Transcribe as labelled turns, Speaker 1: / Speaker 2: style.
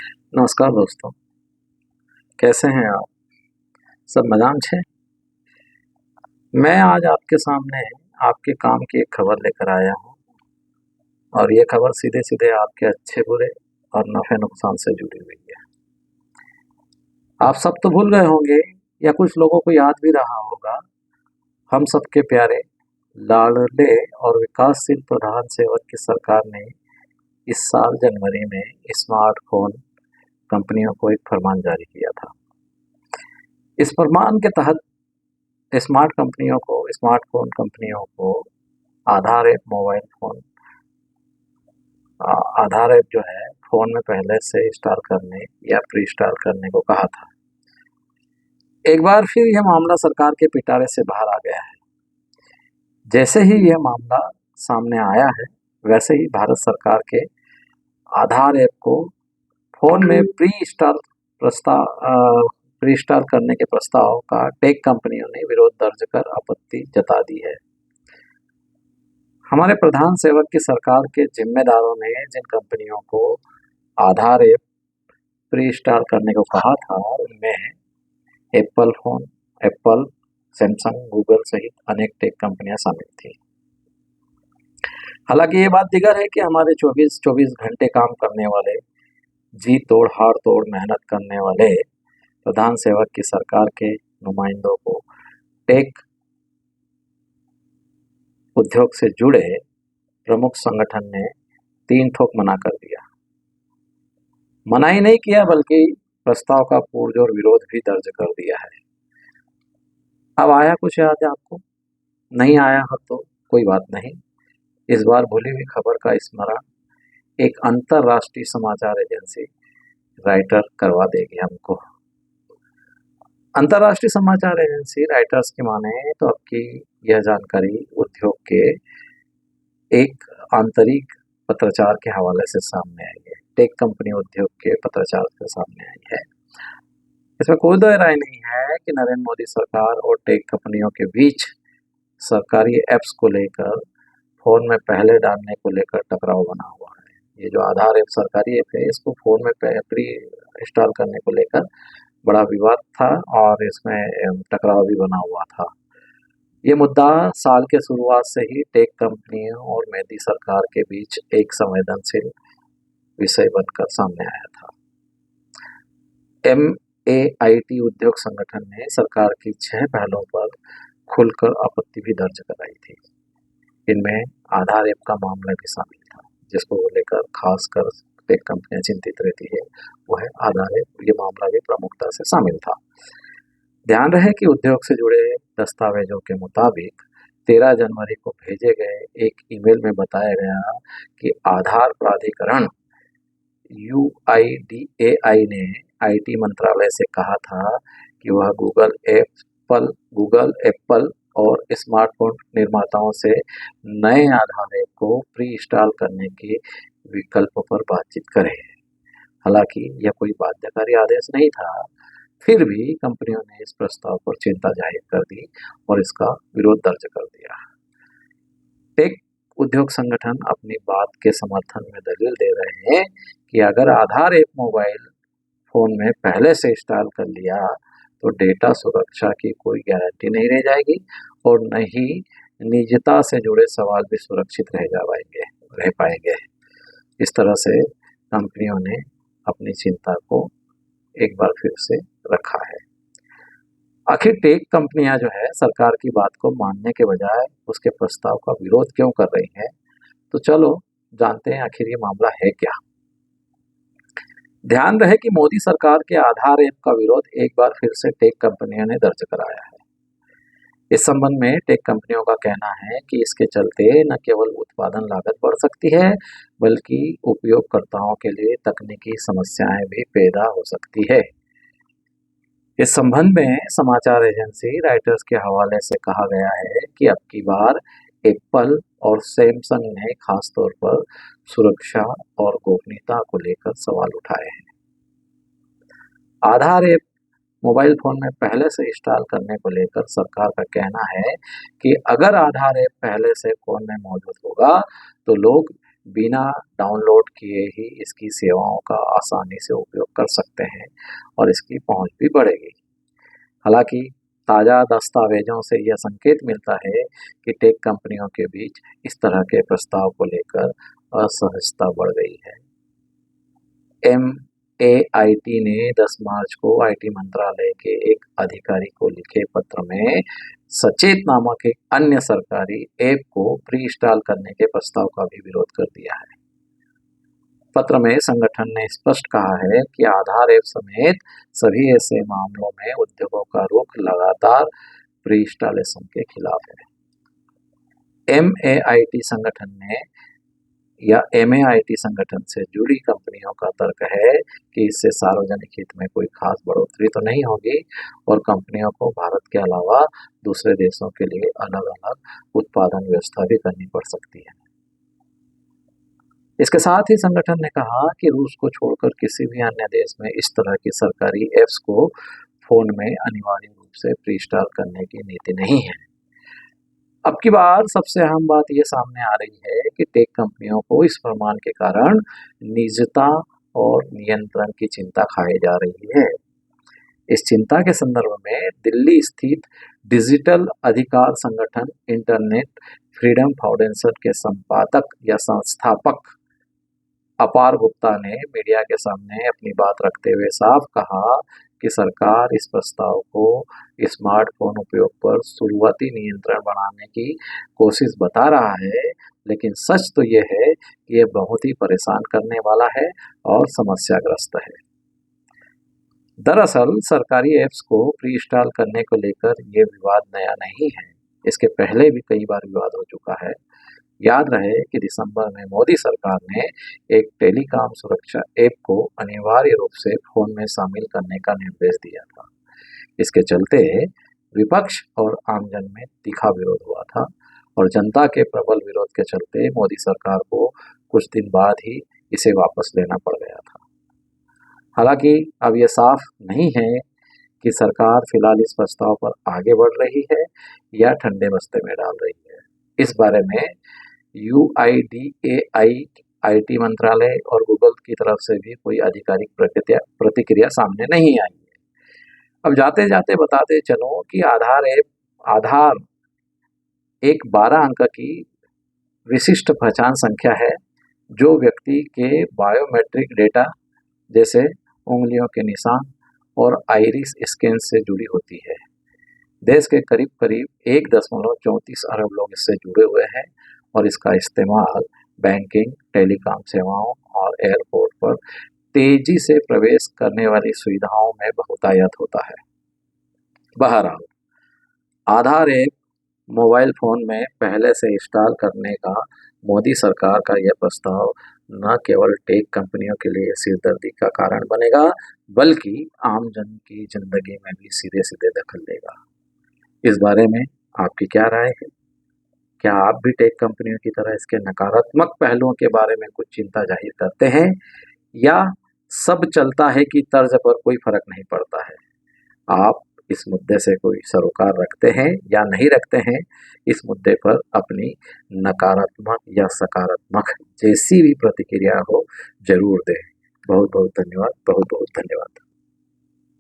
Speaker 1: नमस्कार दोस्तों, कैसे हैं आप? सब मजाम छे? मैं आज आपके सामने आपके काम की एक खबर लेकर आया हूँ और ये खबर सीधे सीधे आपके अच्छे बुरे और नफे नुकसान से जुड़ी हुई है। आप सब तो भूल गए होंगे या कुछ लोगों को याद भी रहा होगा, हम सबके प्यारे लाडले और विकासशील प्रधान सेवक की सरकार ने इस साल जनवरी में स्मार्टफोन कंपनियों को एक फरमान जारी किया था। इस फरमान के तहत स्मार्टफोन कंपनियों को आधार ऐप मोबाइल फोन आधार ऐप जो है फोन में पहले से इंस्टॉल करने या प्री इंस्टॉल करने को कहा था। एक बार फिर यह मामला सरकार के पिटारे से बाहर आ गया है। जैसे ही यह मामला सामने आया है, वैसे ही भारत सरकार के आधार ऐप को फोन में प्री इंस्टॉल करने के प्रस्ताव का टेक कंपनियों ने विरोध दर्ज कर आपत्ति जता दी है। हमारे प्रधान सेवक की सरकार के जिम्मेदारों ने जिन कंपनियों को आधार ऐप प्री इंस्टॉल करने को कहा था, उनमें एप्पल, सैमसंग, गूगल सहित अनेक टेक कंपनियां शामिल थी। हालांकि ये बात दिगर है कि हमारे 24 घंटे काम करने वाले, जी तोड़ हाड़ तोड़ मेहनत करने वाले प्रधान सेवक की सरकार के नुमाइंदों को टेक उद्योग से जुड़े प्रमुख संगठन ने 3 ठोक मना कर दिया। मना ही नहीं किया बल्कि प्रस्ताव का पुरजोर विरोध भी दर्ज कर दिया है। अब आया कुछ याद है आपको? नहीं आया हो तो कोई बात नहीं। इस बार भूली हुई खबर का स्मरण एक अंतरराष्ट्रीय समाचार एजेंसी राइटर करवा देगी हमको। अंतरराष्ट्रीय समाचार एजेंसी राइटर्स की माने तो आपकी यह जानकारी उद्योग के एक आंतरिक पत्राचार के हवाले से सामने आई है। टेक कंपनी उद्योग के पत्राचार से सामने आई है। इसमें कोई दो राय नहीं है कि नरेंद्र मोदी सरकार और टेक कंपनियों के बीच सरकारी एप्स को लेकर फोन में पहले डालने को लेकर टकराव बना हुआ है। ये जो आधार ऐप सरकारी ऐप है, इसको फोन में प्री इंस्टॉल करने को लेकर बड़ा विवाद था और इसमें टकराव भी बना हुआ था। ये मुद्दा साल के शुरुआत से ही टेक कंपनियों और मोदी सरकार के बीच एक संवेदनशील विषय बनकर सामने आया था। MAIT उद्योग संगठन ने सरकार की 6 पहलों पर खुलकर आपत्ति भी दर्ज कराई थी। इनमें आधार ऐप का मामला भी शामिल था, जिसको लेकर खासकर टेक कंपनियां चिंतित रहती है। वो है आधार ऐप। ये मामला भी प्रमुखता से शामिल था। ध्यान रहे कि उद्योग से जुड़े दस्तावेजों के मुताबिक 13 जनवरी को भेजे गए एक ईमेल में बताया गया कि आधार प्राधिकरण UIDAI ने IT मंत्रालय से कहा था कि वह गूगल, एप्पल और स्मार्टफोन निर्माताओं से नए आधार ऐप को प्री इंस्टॉल करने के विकल्प पर बातचीत करे। हालांकि यह कोई बाध्यकारी आदेश नहीं था, फिर भी कंपनियों ने इस प्रस्ताव पर चिंता जाहिर कर दी और इसका विरोध दर्ज कर दिया। टेक उद्योग संगठन अपनी बात के समर्थन में दलील दे रहे हैं कि अगर आधार ऐप मोबाइल फोन में पहले से इंस्टॉल कर लिया तो डेटा सुरक्षा की कोई गारंटी नहीं रह जाएगी और न ही निजता से जुड़े सवाल भी सुरक्षित रह पाएंगे। इस तरह से कंपनियों ने अपनी चिंता को एक बार फिर से रखा है। आखिर टेक कंपनियां जो है सरकार की बात को मानने के बजाय उसके प्रस्ताव का विरोध क्यों कर रही हैं? तो चलो जानते हैं आखिर ये मामला है क्या। ध्यान रहे कि मोदी सरकार के आधार ऐप का विरोध एक बार फिर से टेक कंपनियों ने दर्ज कराया है। इस संबंध में टेक कंपनियों का कहना है कि इसके चलते न केवल उत्पादन लागत बढ़ सकती है, बल्कि उपयोगकर्ताओं के लिए तकनीकी समस्याएं भी पैदा हो सकती है। इस संबंध में समाचार एजेंसी राइटर्स के हवाले से कहा गया है कि अब की बार एप्पल और सैमसंग ने खासतौर पर सुरक्षा और गोपनीयता को लेकर सवाल उठाए हैं। आधार ऐप मोबाइल फोन में पहले से इंस्टॉल करने को लेकर सरकार का कहना है कि अगर आधार ऐप पहले से फोन में मौजूद होगा तो लोग बिना डाउनलोड किए ही इसकी सेवाओं का आसानी से उपयोग कर सकते हैं और इसकी पहुंच भी बढ़ेगी। हालांकि ताज़ा दस्तावेजों से यह संकेत मिलता है कि टेक कंपनियों के बीच इस तरह के प्रस्ताव को लेकर असहजता बढ़ गई है। MAIT ने 10 मार्च को IT मंत्रालय के एक अधिकारी को लिखे पत्र में सचेत नामक एक अन्य सरकारी ऐप को प्री इंस्टॉल करने के प्रस्ताव का भी विरोध कर दिया है। पत्र में संगठन ने स्पष्ट कहा है कि आधार ऐप समेत सभी ऐसे मामलों में उद्योगों का रुख लगातार प्री इंस्टॉलेशन के खिलाफ है। MAIT संगठन से जुड़ी कंपनियों का तर्क है कि इससे सार्वजनिक हित में कोई खास बढ़ोतरी तो नहीं होगी और कंपनियों को भारत के अलावा दूसरे देशों के लिए अलग अलग उत्पादन व्यवस्था भी करनी पड़ सकती है। इसके साथ ही संगठन ने कहा कि रूस को छोड़कर किसी भी अन्य देश में इस तरह की सरकारी ऐप्स को फोन में अनिवार्य रूप से प्री इंस्टॉल करने की नीति नहीं है। अब की बार सबसे अहम बात ये सामने आ रही है कि टेक कंपनियों को इस फरमान के कारण निजता और नियंत्रण की चिंता खाई जा रही है। इस चिंता के संदर्भ में दिल्ली स्थित डिजिटल अधिकार संगठन इंटरनेट फ्रीडम फाउंडेशन के संपादक या संस्थापक अपार गुप्ता ने मीडिया के सामने अपनी बात रखते हुए साफ कहा कि सरकार इस प्रस्ताव को स्मार्टफोन उपयोग पर शुरुआती नियंत्रण बनाने की कोशिश बता रहा है, लेकिन सच तो यह है कि यह बहुत ही परेशान करने वाला है और समस्याग्रस्त है। दरअसल सरकारी ऐप्स को प्री इंस्टॉल करने को लेकर यह विवाद नया नहीं है। इसके पहले भी कई बार विवाद हो चुका है। याद रहे कि दिसंबर में मोदी सरकार ने एक टेलीकॉम सुरक्षा ऐप को अनिवार्य रूप से फोन में शामिल करने का निर्देश दिया था। इसके चलते विपक्ष और आमजन में तीखा विरोध हुआ था और जनता के प्रबल विरोध के चलते मोदी सरकार को कुछ दिन बाद ही इसे वापस लेना पड़ गया था। हालांकि अब यह साफ नहीं है कि सरकार फिलहाल इस प्रस्ताव पर आगे बढ़ रही है या ठंडे बस्ते में डाल रही है। इस बारे में UIDAI, IT मंत्रालय और गूगल की तरफ से भी कोई आधिकारिक प्रतिक्रिया सामने नहीं आई है। अब जाते जाते बताते चलो कि आधार एक 12 अंक की विशिष्ट पहचान संख्या है जो व्यक्ति के बायोमेट्रिक डेटा जैसे उंगलियों के निशान और आइरिस स्कैन से जुड़ी होती है। देश के करीब करीब 1.34 अरब लोग इससे जुड़े हुए हैं और इसका इस्तेमाल बैंकिंग, टेलीकॉम सेवाओं और एयरपोर्ट पर तेजी से प्रवेश करने वाली सुविधाओं में बहुतायत होता है। बहरहाल, आधार ऐप मोबाइल फोन में पहले से इंस्टॉल करने का मोदी सरकार का यह प्रस्ताव न केवल टेक कंपनियों के लिए सिरदर्दी का कारण बनेगा, बल्कि आम जन की जिंदगी में भी सीधे सीधे दखल देगा। इस बारे में आपकी क्या राय है? क्या आप भी टेक कंपनियों की तरह इसके नकारात्मक पहलुओं के बारे में कुछ चिंता जाहिर करते हैं, या सब चलता है कि तर्ज पर कोई फर्क नहीं पड़ता है? आप इस मुद्दे से कोई सरोकार रखते हैं या नहीं रखते हैं? इस मुद्दे पर अपनी नकारात्मक या सकारात्मक जैसी भी प्रतिक्रिया हो जरूर दें। बहुत बहुत धन्यवाद।